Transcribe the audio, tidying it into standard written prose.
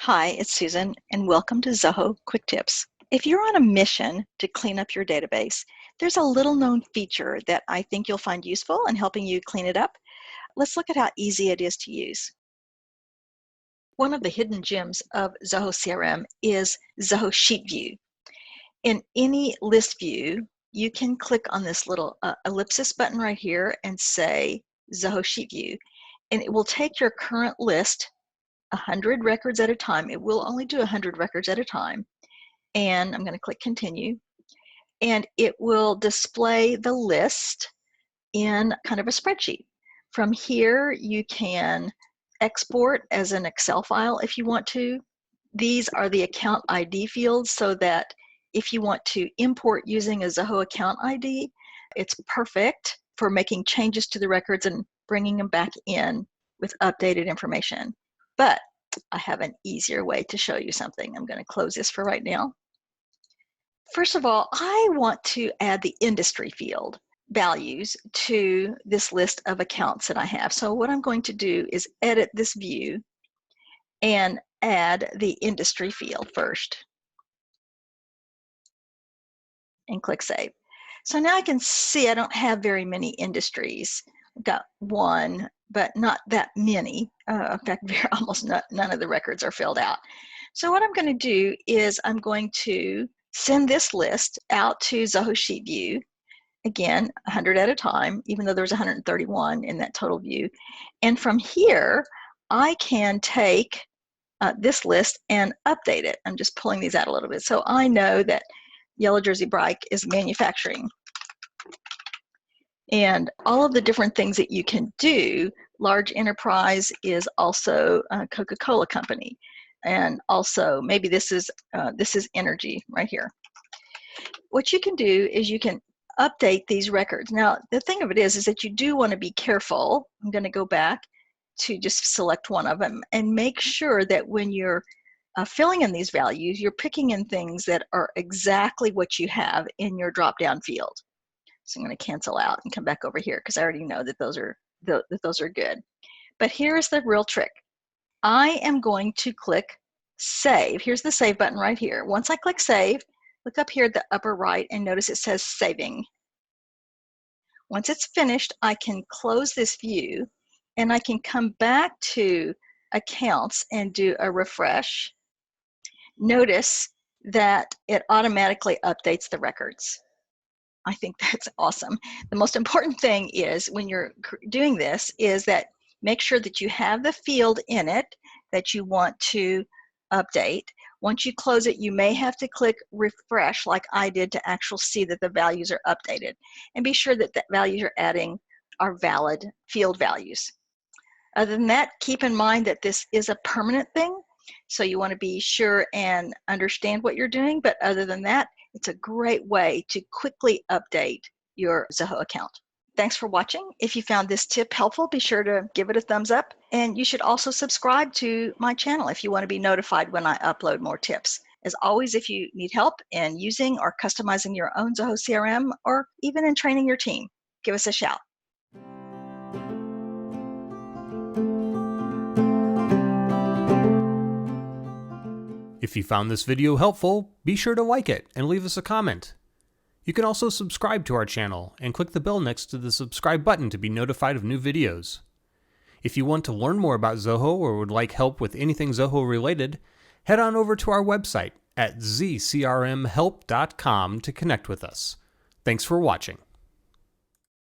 Hi, it's Susan, and welcome to Zoho Quick Tips. If you're on a mission to clean up your database, there's a little known feature that I think you'll find useful in helping you clean it up. Let's look at how easy it is to use. One of the hidden gems of Zoho CRM is Zoho Sheet View. In any list view, you can click on this little ellipsis button right here and say Zoho Sheet View, and it will take your current list 100 records at a time. It will only do 100 records at a time. And I'm going to click continue. And it will display the list in kind of a spreadsheet. From here, you can export as an Excel file if you want to. These are the account ID fields so that if you want to import using a Zoho account ID, it's perfect for making changes to the records and bringing them back in with updated information. But I have an easier way to show you something. I'm going to close this for right now. First of all, I want to add the industry field values to this list of accounts that I have. So what I'm going to do is edit this view and add the industry field first. And click Save. So now I can see I don't have very many industries. I've got one, but not that many. In fact, almost none of the records are filled out. So what I'm going to do is I'm going to send this list out to Zoho Sheet View, again, 100 at a time, even though there's 131 in that total view. And from here, I can take this list and update it. I'm just pulling these out a little bit. So I know that Yellow Jersey Bike is manufacturing. And all of the different things that you can do, large enterprise is also a Coca-Cola company. And also maybe this is energy right here. What you can do is you can update these records. Now, the thing of it is that you do want to be careful. I'm going to go back to just select one of them and make sure that when you're filling in these values, you're picking in things that are exactly what you have in your drop-down field. So I'm going to cancel out and come back over here because I already know that those are good. But here's the real trick. I am going to click Save. Here's the Save button right here. Once I click Save, look up here at the upper right and notice it says Saving. Once it's finished, I can close this view and I can come back to Accounts and do a refresh. Notice that it automatically updates the records. I think that's awesome. The most important thing is when you're doing this is that make sure that you have the field in it that you want to update. Once you close it, you may have to click refresh like I did to actually see that the values are updated. And be sure that the values you're adding are valid field values. Other than that, keep in mind that this is a permanent thing. So you want to be sure and understand what you're doing. But other than that, it's a great way to quickly update your Zoho account. Thanks for watching. If you found this tip helpful, be sure to give it a thumbs up. And you should also subscribe to my channel if you want to be notified when I upload more tips. As always, if you need help in using or customizing your own Zoho CRM, or even in training your team, give us a shout. If you found this video helpful, be sure to like it and leave us a comment. You can also subscribe to our channel and click the bell next to the subscribe button to be notified of new videos. If you want to learn more about Zoho or would like help with anything Zoho related, head on over to our website at zcrmhelp.com to connect with us. Thanks for watching.